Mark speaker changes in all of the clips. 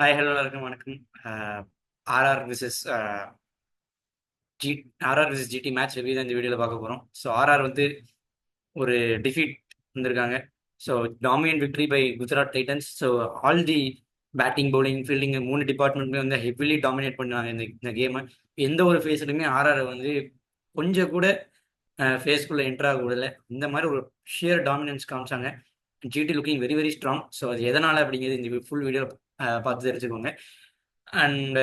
Speaker 1: Hi hello எல்லாருக்கும் வணக்கம். RR versus G RR versus GT match review தான் இந்த வீடியோவில் பார்க்க போகிறோம். ஸோ ஆர்ஆர் வந்து ஒரு டிஃபீட் வந்திருக்காங்க. So dominant victory by Gujarat titans. So all the batting bowling fielding 3 டிபார்ட்மெண்ட்டுமே வந்து ஹெவிலி டாமினேட் பண்ணாங்க இந்த கேமை. எந்த ஒரு ஃபேஸ்லையுமே ஆர்ஆர் வந்து கொஞ்சம் கூட ஃபேஸ்க்குள்ளே என்ட்ரு ஆக விடல. இந்த மாதிரி ஒரு ஷியர் டாமினன்ஸ் காமிச்சாங்க. GT looking very very strong. So அது எதனால் அப்படிங்கிறது இந்த ஃபுல் வீடியோ பார்த்து தெரிஞ்சுக்கோங்க. And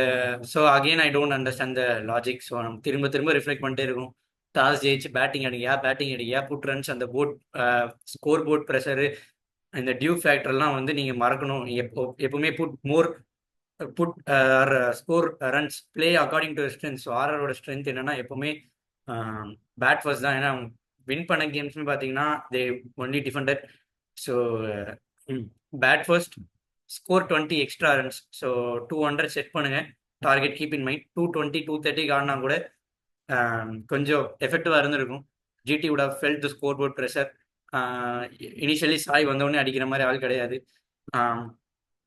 Speaker 1: so again I don't understand the logic. So நம்ம திரும்ப திரும்ப ரிஃப்ளெக்ட் பண்ணிட்டே இருக்கோம். டாஸ் ஜெயிச்சு பேட்டிங் அடியா புட் ரன்ஸ், அந்த போர்ட் ஸ்கோர் போர்ட் ப்ரெஷரு, இந்த டியூ ஃபேக்டர்லாம் வந்து நீங்கள் மறக்கணும். எப்பவுமே put score runs play according to strength. So ஆர்ஆரோட ஸ்ட்ரென்த் என்னன்னா எப்பவுமே பேட் ஃபர்ஸ்ட் தான். ஏன்னா வின் பண்ண கேம்ஸ்னு பார்த்தீங்கன்னா they only defended. So bat first, score 20 extra runs. So 200 set பண்ணுங்க. Target keep in mind. 220 230 ஆடினா கூட கொஞ்சம் எஃபெக்டிவாக இருந்திருக்கும். GT would have felt the scoreboard pressure. Initially Sai வந்தவொடனே அடிக்கிற மாதிரி ஆள் கிடையாது.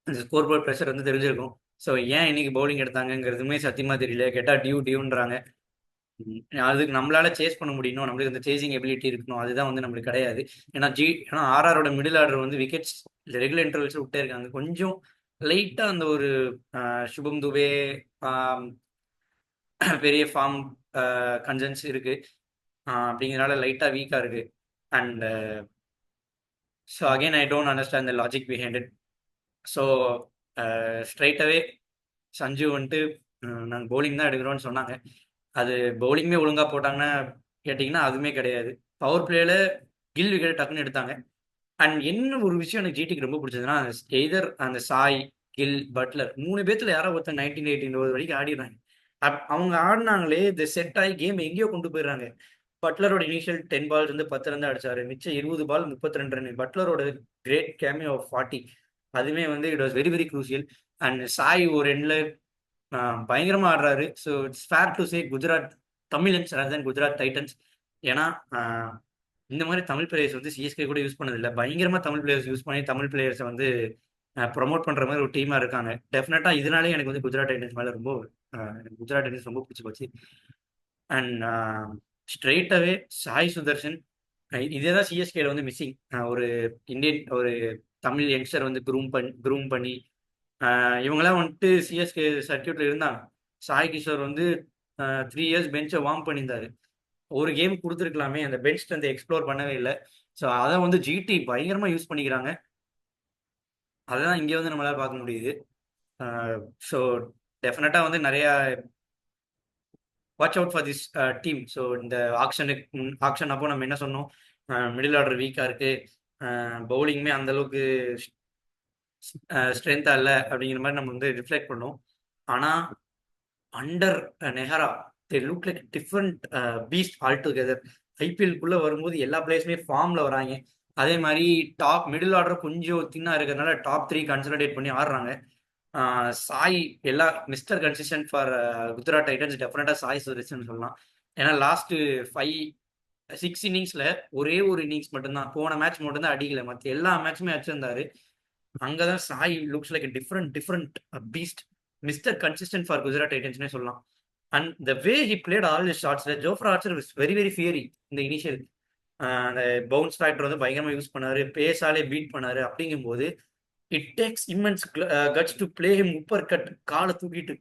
Speaker 1: இந்த ஸ்கோர் போர்ட் ப்ரெஷர் வந்து தெரிஞ்சிருக்கும். ஸோ ஏன் இன்னைக்கு பவுலிங் எடுத்தாங்கங்கிறதுமே சத்தியமாக தெரியல. கேட்டால் டியூன்றாங்க. அதுக்கு நம்மளால சேஸ் பண்ண முடியணும், நம்மளுக்கு அந்த சேசிங் எபிலிட்டி இருக்கணும். அதுதான் வந்து நம்மளுக்கு கிடையாது. ஏன்னா ஆர்ஆரோட மிடில் ஆர்டர் வந்து விக்கெட்ஸ் ரெகுலர் இன்டர்வல்ஸ் விட்டே இருக்காங்க. கொஞ்சம் லைட்டாக அந்த ஒரு சுபம் துபே பெரிய ஃபார்ம் கன்சன்ஸ் இருக்கு. அப்படிங்கிறனால லைட்டாக வீக்காக இருக்கு. And so again I don't understand the logic behind it. So ஸ்ட்ரைட்டாகவே சஞ்சு வந்துட்டு நாங்கள் பவுலிங் தான் எடுக்கிறோன்னு சொன்னாங்க. அது பவுலிங்குமே ஒழுங்காக போட்டாங்கன்னா கேட்டிங்கன்னா அதுவுமே கிடையாது. பவர் பிளேயில் கில் விக்கெட் டக்குன்னு எடுத்தாங்க. அண்ட் என்ன ஒரு விஷயம் எனக்கு ஜிடிக்கு ரொம்ப பிடிச்சதுன்னா, எய்தர் அந்த சாய், கில், பட்லர் 3 பேர்த்துல யாரோ ஒருத்தர் 19 வரைக்கும் ஆடிடுறாங்க. அவங்க ஆடினாங்களே இந்த செட் ஆகி கேம் எங்கேயோ கொண்டு போயிடுறாங்க. பட்லரோட இனிஷியல் 10 பால் இருந்து 10 ரன் அடிச்சாரு. மிச்சம் 20 பால் 32 ரன். பட்லரோட கிரேட் கேமியோ ஆஃப் 40 அதுவுமே வந்து it was very very crucial. And Sai ஒரு எண்ட்ல பயங்கரமா ஆடுறாரு. So it's fair to say Gujarat Tamilans rather than Gujarat Titans. ஏன்னா இந்த மாதிரி தமிழ் பிளேயர்ஸ் வந்து சிஎஸ்கே கூட யூஸ் பண்ணதில்லை. பயங்கரமா தமிழ் பிளேயர்ஸ் யூஸ் பண்ணி தமிழ் பிளேயர்ஸை வந்து ப்ரொமோட் பண்ற மாதிரி ஒரு டீமா இருக்காங்க. டெஃபினட்டா இதனாலே எனக்கு வந்து குஜராத் டைட்டன்ஸ் மேல ரொம்ப குஜராத் டைட்டன்ஸ் ரொம்ப பிடிச்சி போச்சு. அண்ட் ஸ்ட்ரெயிட்டாவே சாய் சுதர்ஷன், இதே தான் சிஎஸ்கேல வந்து மிஸ்ஸிங். ஒரு இந்தியன் ஒரு தமிழ் யங்ஸ்டர் வந்து க்ரூம் பண்ணி இவங்கெல்லாம் வந்துட்டு சிஎஸ்கே சர்க்கியூட்ல இருந்தாங்க. சாய் கிஷோர் வந்து 3 இயர்ஸ் பெஞ்சை வார்ம் பண்ணியிருந்தாரு. ஒரு கேம் கொடுத்துருக்கலாமே, அந்த பெஞ்ச் ஸ்ட்ரென்த்தை எக்ஸ்ப்ளோர் பண்ணவே இல்லை. ஸோ அதை வந்து ஜிடி பயங்கரமா யூஸ் பண்ணிக்கிறாங்க. அதுதான் இங்கே வந்து நம்மளால பார்க்க முடியுது. ஸோ டெஃபினட்டா வந்து நிறைய watch out for this team. So இந்த ஆக்ஷன் அப்போ நம்ம என்ன சொன்னோம், மிடில் ஆர்டர் வீக்காக இருக்கு, பவுலிங்குமே அந்த அளவுக்கு ஸ்ட்ரென்த்தா இல்லை அப்படிங்கிற மாதிரி நம்ம வந்து ரிஃப்ளெக்ட் பண்ணோம். ஆனால் under Nehra they look like different beast all together. ஐபிஎல்குள்ள வரும்போது எல்லா பிளேயர்ஸுமே ஃபார்ம்ல வராங்க. அதே மாதிரி டாப் மிடில் ஆர்டர் கொஞ்சம் தின்னா இருக்கிறதுனால டாப் 3 கன்சல்டேட் பண்ணி ஆடுறாங்க. சாய் எல்லா mister consistent for Gujarat Titans டெஃபினட்டா சாய் சுதர்ஷன் சொல்லலாம். ஏன்னா லாஸ்ட் 6 இன்னிங்ஸ்ல ஒரே ஒரு இன்னிங்ஸ் மட்டும்தான், போன மேட்ச் மட்டும்தான் அடிக்கல. மற்ற எல்லா மேட்சுமே அடிச்சிருந்தாரு. அங்கதான் Sai looks like different beast, mister consistent for Gujarat டைட்டன்ஸ்னே சொல்லலாம். And the way he played all his ஷாட்ஸ்ல Jofra Archer is very very fiery. இந்த இனிஷியல் அந்த பவுன்ஸ் ஃபேக்டர் வந்து பயங்கரமா யூஸ் பண்ணாரு, பேஸாலே பீட் பண்ணாரு. அப்படிங்கும்போது it takes immense guts to play him upper cut, காலை தூக்கிட்டு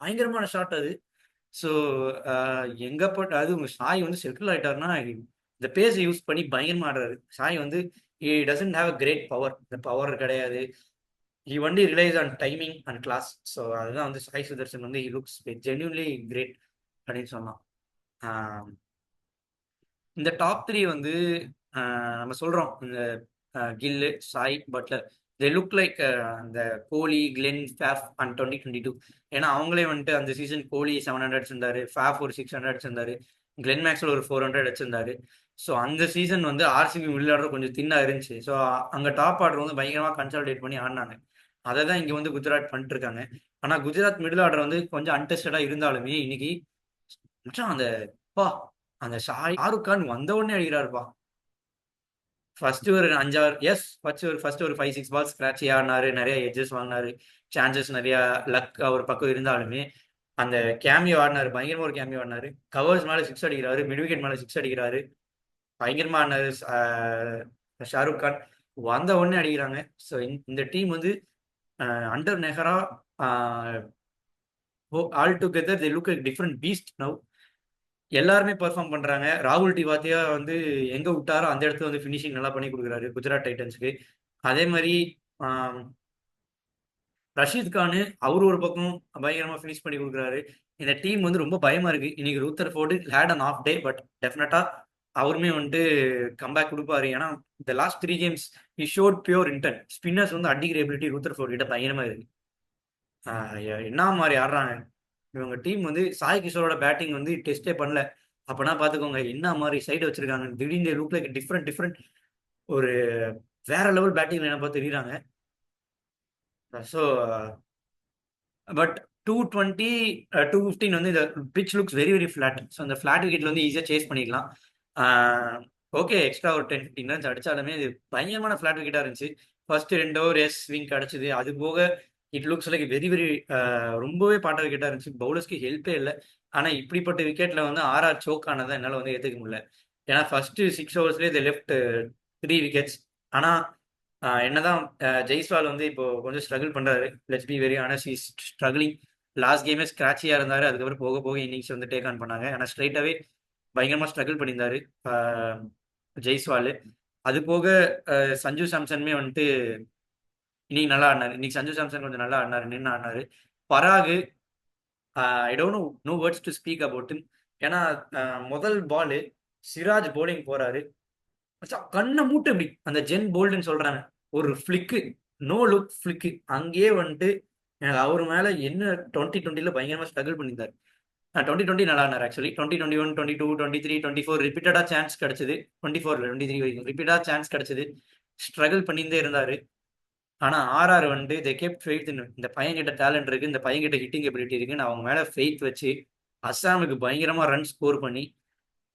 Speaker 1: பயங்கரமான ஷாட் அது. ஸோ எங்க போட்டு அது சாய் வந்து செட்டில் ஆயிட்டாருன்னா இந்த பேஸ் யூஸ் பண்ணி பயங்கரமா ஆடுறாரு. சாய் வந்து he doesn't have a great power. இந்த பவர் கிடையாது. he only relies on timing and class. So அதுதான் வந்து சாய் சுதர்ஷன் வந்து he looks genuinely great அப்படின்னு சொல்லலாம். இந்த டாப் 3 வந்து நம்ம சொல்றோம், இந்த Gill, Sai, Buttler, they look like இந்த கோலி, கிளென், ஃபேஃப் அண்ட் 2022. ஏன்னா அவங்களே வந்துட்டு அந்த சீசன் கோலி 700 அடிச்சிருந்தாரு, ஃபேஃப் ஒரு 600 அடிச்சிருந்தாரு, கிளென் மேக்ஸ்வெல் ஒரு 400 அடிச்சிருந்தாரு. ஸோ அந்த சீசன் வந்து ஆர்சிபி மிடில் ஆர்டர் கொஞ்சம் தின்னா இருந்துச்சு. ஸோ அங்கே டாப் ஆர்டர் வந்து பயங்கரமாக கன்சாலிடேட் பண்ணி ஆடினாங்க. அதை தான் இங்கே வந்து குஜராத் பண்ணிட்டு இருக்காங்க. ஆனால் குஜராத் மிடில் ஆர்டர் வந்து கொஞ்சம் அன்டெஸ்டடாக இருந்தாலுமே இன்னைக்கு மச்சான் அந்த பா அந்த ஷாருக் கான் வந்த உடனே அடிக்கிறாருப்பா. ஃபர்ஸ்ட் ஒரு 5-6 ஃபர்ஸ்ட் ஒரு 5-6 பால் ஸ்கிராட்சி ஆடினாரு, நிறைய எட்ஜஸ் வாங்கினாரு, சான்சஸ் நிறைய, லக் அவர் பக்கம் இருந்தாலுமே அந்த கேமியோ ஆடினாரு, பயங்கரமா ஒரு கேமியோ ஆடினாரு. கவர்ஸ் மேல சிக்ஸ் அடிக்கிறாரு, மிட் விக்கெட் மேல சிக்ஸ் அடிக்கிறாரு, பயங்கரமா ஆடினாரு. ஷாருக் கான் வந்த உடனே அடிக்கிறாங்க. ஸோ இந்த டீம் வந்து under Nehra all together they look like different beast now. எல்லாருமே பெர்ஃபார்ம் பண்றாங்க. ராகுல் டிவாத்தியா வந்து எங்க விட்டாரோ அந்த இடத்துல வந்து ஃபினிஷிங் நல்லா பண்ணி கொடுக்குறாரு குஜராத் டைட்டன்ஸ்க்கு. அதே மாதிரி ரஷீத் கானு அவர் ஒரு பக்கம் பயங்கரமா ஃபினிஷ் பண்ணி கொடுக்குறாரு. இந்த டீம் வந்து ரொம்ப பயமா இருக்கு. இன்னைக்கு Rutherford had an off day, but டெஃபினட்டா அவருமே வந்துட்டு கம்பேக் கொடுப்பாரு. ஏன்னா இந்த last 3 games he showed pure intent. Spinners வந்து அடிக்கிற எபிலிட்டி ரூத்தர் ஃபோர்டு கிட்ட பயங்கரமா இருக்கு. என்ன மாதிரி ஆடுறாங்க இவங்க டீம் வந்து. சாய் கிஷோரோட பேட்டிங் வந்து டெஸ்டே பண்ணல. அப்பனா பாத்துக்கோங்க என்ன மாதிரி சைடு வச்சிருக்காங்க. திடீர்னு லுக் லைக் டிஃப்ரெண்ட் டிஃப்ரெண்ட் ஒரு வேற லெவல் பேட்டிங் என்ன பார்த்து தெரியுறாங்க. ஸோ பட் 220 215 வந்து இந்த pitch looks very very flat. So அந்த ஃபிளாட் விக்கெட்ல வந்து ஈஸியாக சேஸ் பண்ணிக்கலாம். ஓகே, எக்ஸ்ட்ரா ஒரு 10-15 ரன்ஸ் அடிச்சாலுமே இது பயங்கரமான ஃபிளாட் விக்கெட்டாக இருந்துச்சு. ஃபர்ஸ்ட் 2 ஓவர் ஸ்விங் கிடச்சிது. அது போக it looks like very very ரொம்பவே பாட்ட விக்கெட்டாக இருந்துச்சு. பவுலர்ஸ்க்கு ஹெல்ப்பே இல்லை. ஆனால் இப்படிப்பட்ட விக்கெட்டில் வந்து ஆர்ஆர் சோக் ஆனதை என்னால் வந்து ஏற்றுக்க முடியல. ஏன்னா ஃபர்ஸ்ட் 6 ஓவர்ஸ்லேயே இது லெஃப்ட் 3 விக்கெட்ஸ். ஆனால் என்னதான் ஜெய்ஸ்வால் வந்து இப்போ கொஞ்சம் ஸ்ட்ரகிள் பண்றாரு. Let's be very honest, is struggling. Last கேமே ஸ்கிராட்சியா இருந்தாரு. அதுக்கப்புறம் போக போக இன்னிங்ஸ் வந்து டேக் ஆன் பண்ணாங்க. ஆனால் ஸ்ட்ரைட்டாவே பயங்கரமா ஸ்ட்ரகிள் பண்ணியிருந்தாரு ஜெய்ஸ்வால். அது போக சஞ்சு சாம்சனுமே வந்துட்டு இன்னைக்கு நல்லா ஆடினாரு. இன்னைக்கு சஞ்சு சாம்சன் கொஞ்சம் நல்லா ஆடினாரு, நின்று ஆடினாரு. Parag I don't know words to speak about him. ஏன்னா முதல் பால் சிராஜ் போலிங் போறாரு, கண்ணை மூட்டு இப்படி அந்த ஜென் போல்டுன்னு சொல்றாங்க, ஒரு ஃபிளிக்கு, நோ லுக் ஃபிளிக்கு. அங்கேயே வந்துட்டு எனக்கு அவர் மேல என்ன 2020 பயங்கரமா ஸ்ட்ரகிள் பண்ணியிருந்தாரு. 2020 நல்லா இருந்தார் ஆக்சுவலி. 2021 22 23 24 ரிப்பீட்டடா சான்ஸ் கிடைச்சது. 24 23 வரைக்கும் ரிப்பீட்டடா சான்ஸ் கிடைச்சது. ஸ்ட்ரகிள் பண்ணியிருந்தே இருந்தாரு. ஆனா ஆர்ஆர் வந்து தே கெப்ட் ஃபெய்த். இந்த பையன்கிட்ட டேலண்ட் இருக்கு, இந்த பையன்கிட்ட ஹிட்டிங் எபிலிட்டி இருக்குன்னு அவங்க மேல ஃபெய்த் வச்சு அஸ்ஸாமுக்கு பயங்கரமா ரன் ஸ்கோர் பண்ணி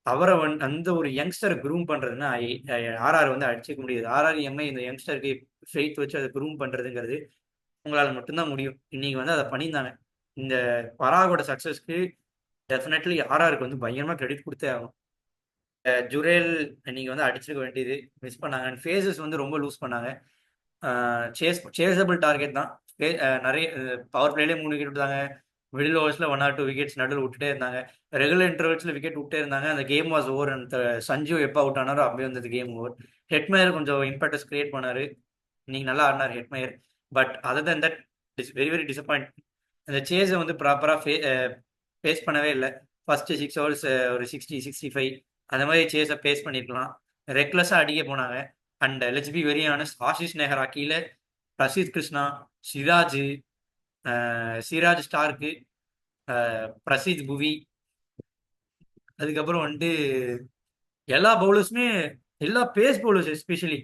Speaker 1: அவரை அந்த ஒரு யங்ஸ்டரை க்ரூம் பண்றதுன்னா ஆர்ஆர் வந்து அடிச்சுக்க முடியாது. ஆர்ஆர் எம்ஐ இந்த யங்ஸ்டருக்கு ஃபெய்த் வச்சு அதை க்ரூம் பண்றதுங்கிறது உங்களால் மட்டும்தான் முடியும். இன்னைக்கு வந்து அதை பண்ணியிருந்தாங்க. இந்த பராகோட சக்சஸ்க்கு டெஃபினெட்லி ஆர்ஆருக்கு வந்து பயங்கரமா கிரெடிட் கொடுத்தே ஆகும். ஜுரேல் இன்னைக்கு வந்து அடிச்சிருக்க வேண்டியது மிஸ் பண்ணாங்க. அண்ட் ஃபேஸஸ் வந்து ரொம்ப லூஸ் பண்ணாங்க. சேஸபிள் டார்கெட் தான். நிறைய பவர் பிளேலேயே 3 விக்கெட் விட்டாங்க. மிடில் ஓவர்ஸ்ல 1 or 2 விக்கெட்ஸ் நடுவில் விட்டுட்டே இருந்தாங்க. ரெகுலர் இன்டர்வல்ஸ்ல விக்கெட் விட்டே இருந்தாங்க. அந்த கேம் வாஸ் ஓவர். அந்த சஞ்சு எப்போ அவுட் ஆனாரோ அப்படியே வந்தது கேம் ஓவர். ஹெட்மயர் கொஞ்சம் இம்பாக்டஸ் கிரியேட் பண்ணாரு. இன்னைக்கு நல்லா ஆடினார் Hetmyer. But other than that is very very disappoint. அந்த சேஸை வந்து ப்ராப்பராக ஃபேஸ் பண்ணவே இல்லை. ஃபர்ஸ்ட் 6 ஓவர்ஸ் ஒரு 60 65 அந்த மாதிரி சேஸை ஃபேஸ் பண்ணியிருக்கலாம். ரெக்லஸாக அடிக்க போனாங்க. And let's be very honest, Ashish Nehra கீழே பிரசித் கிருஷ்ணா, சிராஜ், சிராஜ் ஸ்டார்க்கு, பிரசித் புவி, அதுக்கப்புறம் வந்துட்டு எல்லா பவுலர்ஸுமே, எல்லா பேஸ் பவுலர்ஸ் எஸ்பெஷலி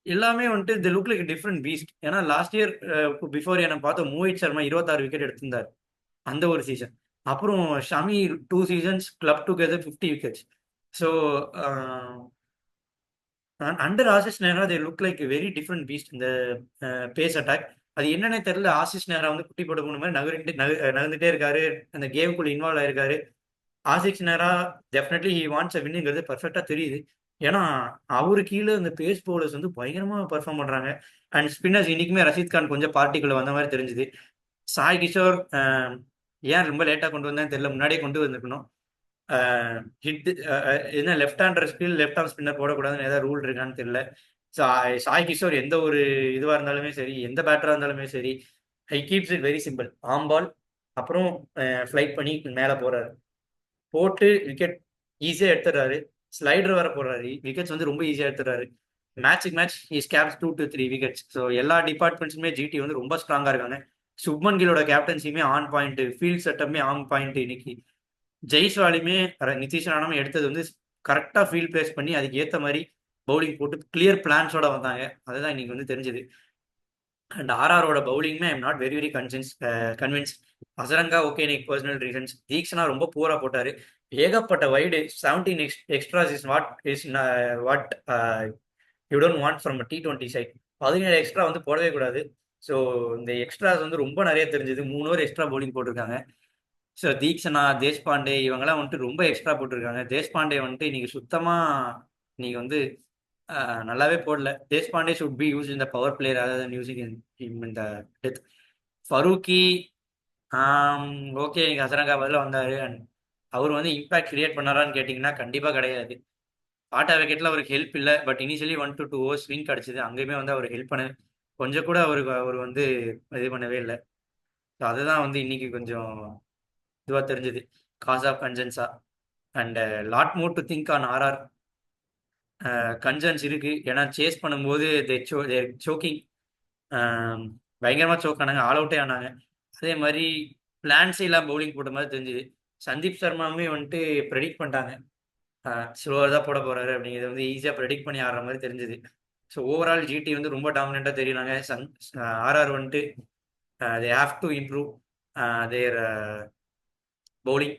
Speaker 1: எல்லாமே வந்துட்டு தி லுக் லைக் டிஃப்ரெண்ட் பீஸ்ட். ஏன்னா லாஸ்ட் இயர் பிஃபோர் என்ன பார்த்தோம், மோஹித் சர்மா 26 விக்கெட் எடுத்திருந்தார் அந்த ஒரு சீசன். அப்புறம் Shami 2 seasons club together 50 wickets. So under Ashish Nehra they look like very different beast இந்த பேஸ் அட்டாக். அது என்னன்னே தெரியல. ஆசிஸ் நேரா வந்து குட்டி போட்ட போன மாதிரி நகர்ந்துட்டே இருக்காரு, அந்த கேமுக்குள்ள இன்வால்வ் ஆயிருக்காரு. ஆசிஸ் நேரா டெஃபினெட்லி ஹி வாண்ட்ஸ் அ வின்னுங்கிறது பர்ஃபெக்டா தெரியுது. ஏன்னா அவரு கீழே இந்த பேஸ் பவுலர்ஸ் வந்து பயங்கரமா பெர்ஃபார்ம் பண்றாங்க. அண்ட் ஸ்பின்னர்ஸ் இன்னைக்குமே ரஷீத் கான் கொஞ்சம் பார்ட்டிக்குள்ள வந்த மாதிரி தெரிஞ்சுது. சாய் கிஷோர் ஏன் ரொம்ப லேட்டா கொண்டு வந்தேன்னு தெரியல, முன்னாடியே கொண்டு வந்திருக்கணும். ஹிட் என்ன left hander spin left arm spinner போடக்கூடாதுன்னு ஏதாவது ரூல் இருக்கான்னு தெரியல. சாய் கிஷோர் எந்த ஒரு இதுவாக இருந்தாலுமே சரி, எந்த பேட்டராக இருந்தாலுமே சரி, ஐ கீப்ஸ் இட் வெரி சிம்பிள். ஆம் பால், அப்புறம் ஃப்ளைட் பண்ணி மேலே போறாரு, போட்டு விக்கெட் ஈஸியாக எடுத்துடுறாரு. ஸ்லைடர் வர போடுறாரு, விக்கெட்ஸ் வந்து ரொம்ப ஈஸியாக எடுத்துடுறாரு. மேட்சுக்கு match is gets 2 to 3 wickets. So எல்லா டிபார்ட்மெண்ட்ஸுமே ஜிடி வந்து ரொம்ப ஸ்ட்ராங்காக இருக்காங்க. சுப்மன் கிலோட கேப்டன்சியுமே ஆன் பாயிண்ட், ஃபீல்ட் செட்டப்புமே ஆன் பாயிண்ட். இன்னைக்கு ஜெய்ஸ்வாலுமே நிதிஷ் ராணாவும் எடுத்தது வந்து கரெக்டாக ஃபீல்ட் பிளேஸ் பண்ணி அதுக்கு ஏற்ற மாதிரி பவுலிங் போட்டு கிளியர் பிளான்ஸோட வந்தாங்க. அதுதான் இன்னைக்கு வந்து தெரிஞ்சது. அண்ட் ஆர்ஆரோட பவுலிங்குமே I'm not very very convince. Hasaranga okay, இன்னைக்கு பர்சனல் ரீசன்ஸ். தீக்ஷனா ரொம்ப பூரா போட்டாரு. ஏகப்பட்ட wide 17 extras is what you don't want from T20 side. 17 extra வந்து போடவே கூடாது. ஸோ இந்த எக்ஸ்ட்ராஸ் வந்து ரொம்ப நிறைய தெரிஞ்சது. 3 ஓவர் எக்ஸ்ட்ரா பவுலிங் போட்டிருக்காங்க. ஸோ தீக்ஷனா, தேஷ்பாண்டே இவங்கெல்லாம் வந்துட்டு ரொம்ப எக்ஸ்ட்ரா போட்டிருக்காங்க. தேஷ்பாண்டே வந்துட்டு இன்னைக்கு சுத்தமாக நீங்கள் வந்து நல்லாவே போடல. தேஷ்பாண்டே ஷுட் பி யூஸ் இந்த பவர் பிளேயர் அதாவது யூசிங் இந்த டெத். ஃபரூக்கி ஓகே, இன்னைக்கு ஹசரங்கா பதில் வந்தார். அண்ட் அவர் வந்து இம்பாக்ட் கிரியேட் பண்ணாரான்னு கேட்டிங்கன்னா கண்டிப்பாக கிடையாது. ஆட்டா விக்கெட்டில் அவருக்கு ஹெல்ப் இல்லை. But initially 1 to 2 overs swing கிடச்சிது. அங்கேயுமே வந்து அவர் ஹெல்ப் பண்ண கொஞ்சம் கூட அவர் வந்து இது பண்ணவே இல்லை. ஸோ அதுதான் வந்து இன்னைக்கு கொஞ்சம் இதுவாக தெரிஞ்சது. காஸ் ஆஃப் கன்சன்ஸா and lot more to think on ஆர்ஆர். கன்சர்ன்ஸ் இருக்கு. ஏன்னா சேஸ் பண்ணும்போது சோக்கிங் பயங்கரமாக சோக் ஆனாங்க. ஆல் அவுட்டே ஆனாங்க. அதே மாதிரி பிளான்ஸே இல்லாமல் பவுலிங் போட்ட மாதிரி தெரிஞ்சுது. சந்தீப் சர்மாவுமே வந்துட்டு ப்ரெடிக்ட் பண்ணிட்டாங்க ஸ்லோவாக தான் போட போறாரு அப்படிங்கிறது வந்து ஈஸியாக ப்ரெடிக்ட் பண்ணி ஆடுற மாதிரி தெரிஞ்சுது. ஸோ ஓவரால் ஜிடி வந்து ரொம்ப டாமினண்ட்டாக தெரியுறாங்க. ஆர்ஆர் வந்துட்டு they have to improve there bowling.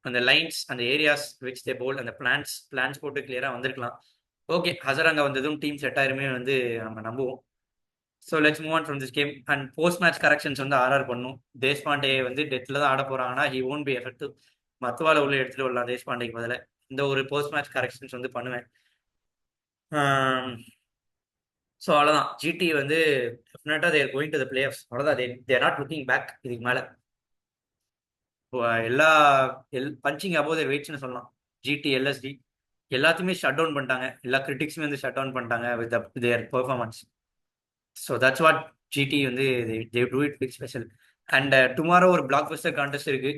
Speaker 1: அந்த லைன்ஸ், அந்த ஏரியாஸ் விச் தே போல், அந்த பிளான்ஸ் போட்டு கிளியராக வந்திருக்கலாம். ஓகே, ஹசரங்கா வந்ததும் டீம் செட் ஆயிருமே வந்து நம்ம நம்புவோம். So let's move on from this game. And post match corrections வந்து ஆர்ஆர் பண்ணும். தேஷ்பாண்டே வந்து டெத்தில் தான் ஆட போகிறாங்கன்னா ஹி ஓன்ட் பி எஃபெக்டிவ். மத்துவால உள்ள எடுத்துகிட்டு வரலாம் தேஷ்பாண்டேக்கு பதில். இந்த ஒரு போஸ்ட் மேட்ச் கரெக்ஷன்ஸ் வந்து பண்ணுவேன். ஸோ அவ்வளோதான். ஜிடி வந்து டெஃபினட்டாக they're going to the playoffs. அவ்வளோதான். தேர் நாட் லுக்கிங் பேக் இதுக்கு மேலே. எல்லா பஞ்சிங் அபோவ் தேர் வெயிட்ஸ்னு சொல்லலாம். ஜிடி, எல்எஸ்டி எல்லாத்தையுமே ஷட் டவுன் பண்ணிட்டாங்க. எல்லா கிரிட்டிக்ஸுமே வந்து ஷட் டவுன் பண்ணிட்டாங்க with their performance. So that's what GT வந்து they do it big special. And tomorrow ஒரு பிளாக் பஸ்டர் கான்டெஸ்ட் இருக்கு.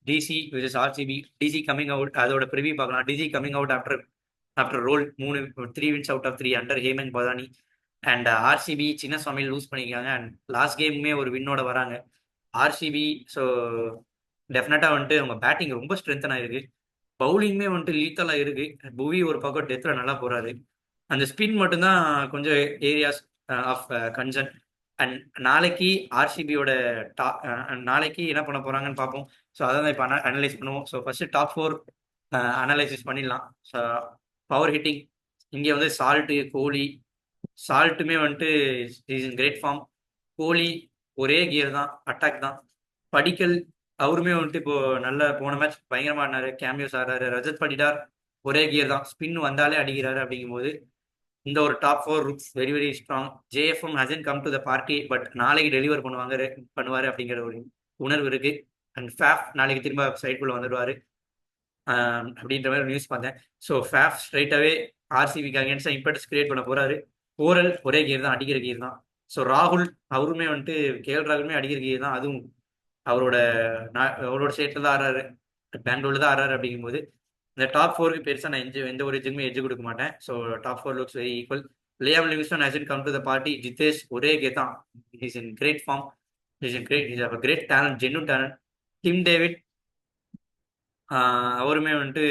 Speaker 1: DC versus RCB. DC coming out, அதோட ப்ரிவியூ பார்க்கலாம். DC coming out after roll 3 wins out of 3 under Hemant Badani. And RCB சின்ன சுவாமியில் lose பண்ணிக்காங்க. And last கேமுமே ஒரு வின்னோட வராங்க ஆர்சிபி. ஸோ டெஃபினட்டாக வந்துட்டு அவங்க பேட்டிங் ரொம்ப ஸ்ட்ரென்தன் ஆயிருக்கு. பவுலிங்குமே வந்துட்டு லீத்தலாக இருக்கு. புவி ஒரு பக்கம் டெத்தில் நல்லா போறாரு. அந்த ஸ்பின் மட்டும்தான் கொஞ்சம் ஏரியாஸ் ஆஃப் கன்சர்ன். அண்ட் நாளைக்கு ஆர்சிபியோட நாளைக்கு என்ன பண்ண போறாங்கன்னு பார்ப்போம். ஸோ அதை தான் இப்போ அனலைஸ் பண்ணுவோம். ஸோ ஃபர்ஸ்ட் டாப் 4 அனலைசிஸ் பண்ணிடலாம். ஸோ பவர் ஹிட்டிங் இங்கே வந்து கோலி. சால்ட்டுமே வந்துட்டு இஸ் இன் கிரேட் ஃபார்ம். கோலி ஒரே கியர் தான், அட்டாக் தான். படிக்கல் அவருமே வந்துட்டு இப்போ நல்ல போன மேட்ச் பயங்கரமா ஆடினாரு. கேமியோஸ் ஆடுறாரு. ரஜத் படிடார் ஒரே கியர் தான், ஸ்பின் வந்தாலே அடிக்கிறாரு. அப்படிங்கும்போது இந்த ஒரு top 4 looks very very strong. ஜேஎஃப்எம் Hasan come to the party. But நாளைக்கு டெலிவர் பண்ணுவாரு அப்படிங்கிற ஒரு உணர்வு இருக்கு. அண்ட் ஃபேஃப் நாளைக்கு திரும்ப சைட்குள்ள வந்துடுவாரு அப்படின்ற மாதிரி நியூஸ் பார்த்தேன். ஸோ ஃபேஃப் ஸ்ட்ரைட்டாகவே ஆர்சிபிக்கு அகேன்ஸ்டாக இம்பேக்ட்ஸ் கிரியேட் பண்ண போறாரு. ஓரல் ஒரே கியர் தான், அடிக்கிற கியர் தான். ஸோ ராகுல் அவருமே வந்துட்டு ராகுலுமே அடிக்கிற கியர் தான். அதுவும் அவரோட ஸ்டேட்டில் தான் ஆடுறாரு, பெங்களூர்ல தான் ஆடுறாரு. அப்படிங்கும்போது இந்த டாப் 4க்கு பெருசாக நான் எந்த ஒரு இதுக்குமே எஜ்ஜு கொடுக்க மாட்டேன். So top 4 looks very equal. Liam Livingstone has come to the party. Jitesh ஒரே கே தான், is in great form, is in great talent, genuine talent. Tim David அவருமே வந்துட்டு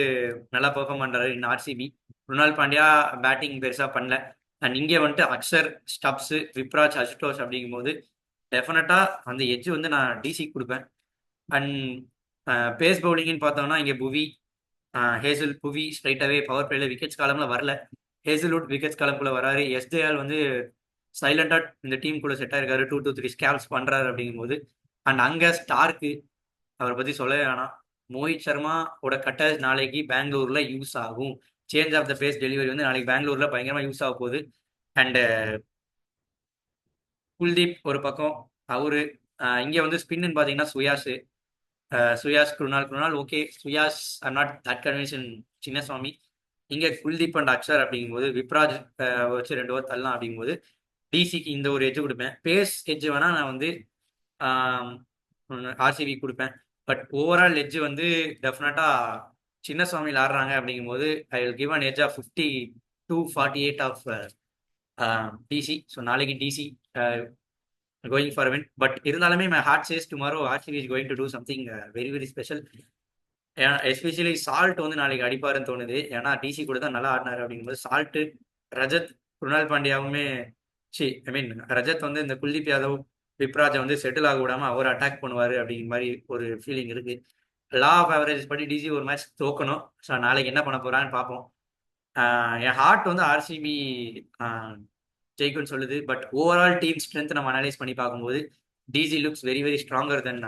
Speaker 1: நல்லா பெர்ஃபார்ம் பண்ணுறாரு in RCB. Krunal Pandya batting பெருசாக பண்ணல. அண்ட் இங்கே வந்துட்டு அக்ஷர், ஸ்டப்ஸு, விப்ராஜ், அசுட்டோஸ் அப்படிங்கும்போது டெஃபினட்டாக அந்த எட்ஜ் வந்து நான் டிசிக்கு கொடுப்பேன். அண்ட் பேஸ் பவுலிங்னு பார்த்தோம்னா இங்கே புவி ஸ்ட்ரைட்டாகவே பவர் பிளேல விக்கெட்ஸ் காலமில் வரல. ஹேசல்வுட் விக்கெட்ஸ் காலம்குள்ளே வராரு. எஸ்ஜேஆல் வந்து சைலண்டாக இந்த டீமுக்குள்ளே செட் ஆயிருக்காரு. 2 to 3 ஸ்கேல்ஸ் பண்ணுறாரு அப்படிங்கும்போது. அண்ட் அங்கே ஸ்டார்க்கு அவரை பற்றி சொல்லவே வேணாம். மோஹித் சர்மாவோட கட்டர்ஸ் நாளைக்கு பெங்களூர்ல யூஸ் ஆகும். Change of the pace delivery வந்து நாளைக்கு பெங்களூர்ல பயங்கரமா யூஸ் ஆக போகுது. அண்ட் குல்தீப் ஒரு பக்கம் அவரு இங்க வந்து ஸ்பின்னு பாத்தீங்கன்னா Suyash Krunal okay. Suyash are not that convention Chinnaswamy. இங்க குல்தீப் அண்ட் அக்ஷர் அப்படிங்கும்போது விப்ராஜ் வச்சு 2 ஓவர் தள்ளலாம். அப்படிங்கும்போது டிசிக்கு இந்த ஒரு எட்ஜ் கொடுப்பேன். பேஸ் எட்ஜ் வேணா நான் வந்து ஆர்சிபி கொடுப்பேன். பட் ஓவரால் எட்ஜ் வந்து டெஃபினட்டா சின்னசுவாமியில் ஆடுறாங்க. அப்படிங்கும்போது I will give an edge of 52-48 of DC. So நாளைக்கு DC going for win. But இருந்தாலுமே my heart says tomorrow RCB is going to do something very very special. Especially Salt வந்து நாளைக்கு அடிப்பாருன்னு தோணுது. ஏன்னா டிசி கூட தான் நல்லா ஆடினாரு. அப்படிங்கும்போது சால்ட்டு, ரஜத், குருணால் பாண்டியாவுமே ரஜத் வந்து இந்த குல்தீப் யாதவ், விப்ராஜை வந்து செட்டில் ஆக விடாம அவர் அட்டாக் பண்ணுவாரு அப்படிங்கிற மாதிரி ஒரு ஃபீலிங் இருக்கு. லா ஆஃப் ஆவரேஜ் படி டிசி ஒரு மேட்ச் தோக்கணும். ஸோ நாளைக்கு என்ன பண்ண போறான்னு பார்ப்போம். என் ஹார்ட் வந்து ஆர்சிபி ஜெயிக்கும்னு சொல்லுது. பட் ஓவரால் டீம் ஸ்ட்ரென்த் நம்ம அனலைஸ் பண்ணி பார்க்கும்போது DC looks very very stronger than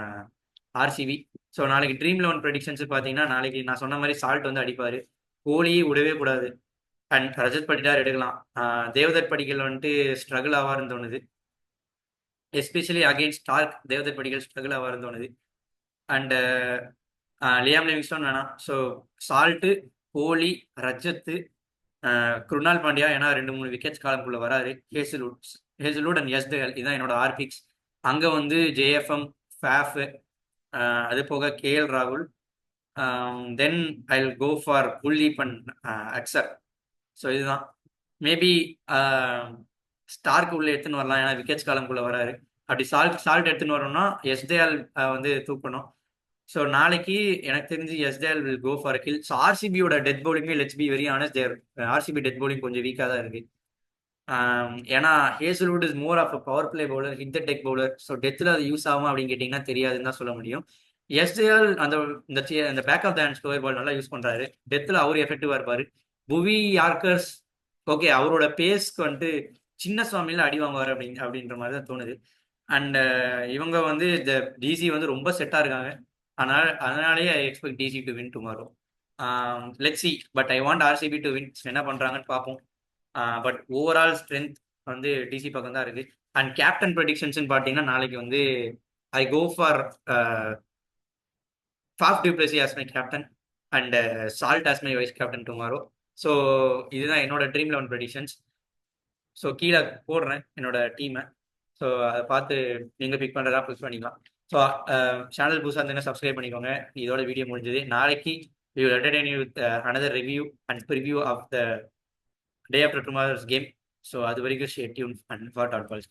Speaker 1: RCB. So நாளைக்கு ட்ரீம் லெவன் ப்ரெடிக்ஷன்ஸ் பார்த்தீங்கன்னா நாளைக்கு நான் சொன்ன மாதிரி சால்ட் வந்து அடிப்பார். கோலியே விடவே கூடாது. அண்ட் ரஜத் பட்டிதார் எடுக்கலாம். தேவதத் படிக்கல் வந்துட்டு ஸ்ட்ரகிள் ஆவார்னு தோணுது. Especially against Starc Devdutt Padikkal struggle ஆவார்னு தோணுது. அண்ட் லியாம் லிவிங்ஸ்டோன் வேணாம். ஸோ சால்ட்டு, கோலி, ரஜத்து, குருணால் பாண்டியா ஏன்னா 2-3 விக்கெட்ஸ் காலம்குள்ள வராரு. ஹேசல்வுட் அண்ட் எஸ்தேல் இதான் என்னோட ஆர்பிக்ஸ். அங்கே வந்து ஜேஎஃப்எம், ஃபேஃப், அது போக கேஎல் ராகுல், then I will go for Kuldeep and Axar. So இதுதான் மேபி ஸ்டார்க்கு உள்ள எடுத்துன்னு வரலாம் ஏன்னா விக்கெட்ஸ் காலம்குள்ள வராரு. அப்படி சால்ட் எடுத்துன்னு வரணும்னா எஸ்தேல் வந்து தூக்கணும். ஸோ நாளைக்கு எனக்கு தெரிஞ்சு எஸ்டேல் will go for Gill. So ஆர்சிபியோட டெத் பவுலிங்கே let's be very honest, their RCB death bowling கொஞ்சம் வீக்காக தான் இருக்கு. ஏன்னா Hazlewood is more of a powerplay bowler, hit the deck bowler. So டெத்தில் அது யூஸ் ஆகும் அப்படின்னு கேட்டிங்கன்னா தெரியாதுன்னு தான் சொல்ல முடியும். எஸ்டேல் இந்த back of the hand square ball நல்லா யூஸ் பண்ணுறாரு. டெத்தில் அவர் எஃபெக்டிவாக இருப்பார். புவி யார்கர்ஸ் ஓகே, அவரோட பேஸ்க்கு வந்துட்டு சின்ன சுவாமியில் அடி வாங்குவார் அப்படின்ற மாதிரி தான் தோணுது. அண்ட் இவங்க வந்து இந்த டிசி வந்து ரொம்ப செட்டாக இருக்காங்க. அதனாலேயே I expect DC to win tomorrow. Let's see, but I want RCB to win. என்ன பண்ணுறாங்கன்னு பார்ப்போம். பட் ஓவரால் ஸ்ட்ரென்த் வந்து டிசி பக்கம் தான் இருக்கு. அண்ட் கேப்டன் ப்ரெடிக்ஷன்ஸ்னு பார்த்தீங்கன்னா நாளைக்கு வந்து I go for Faf du Plessis as my captain and Salt as my vice captain tomorrow. So இதுதான் என்னோட ட்ரீம் லெவன் ப்ரெடிக்ஷன்ஸ். ஸோ கீழே போடுறேன் என்னோட டீமை. ஸோ அதை பார்த்து நீங்கள் பிக் பண்ணுறதா பிக் பண்ணிக்கலாம். ஸோ சேனல் புதுசாக இருந்தீங்கன்னா சப்ஸ்கிரைப் பண்ணிக்கோங்க. இதோட வீடியோ முடிஞ்சது. நாளைக்கு we will entertain you with another review and preview of the day after tomorrow's game. So அது வரைக்கும் stay tuned and for Dot Balls.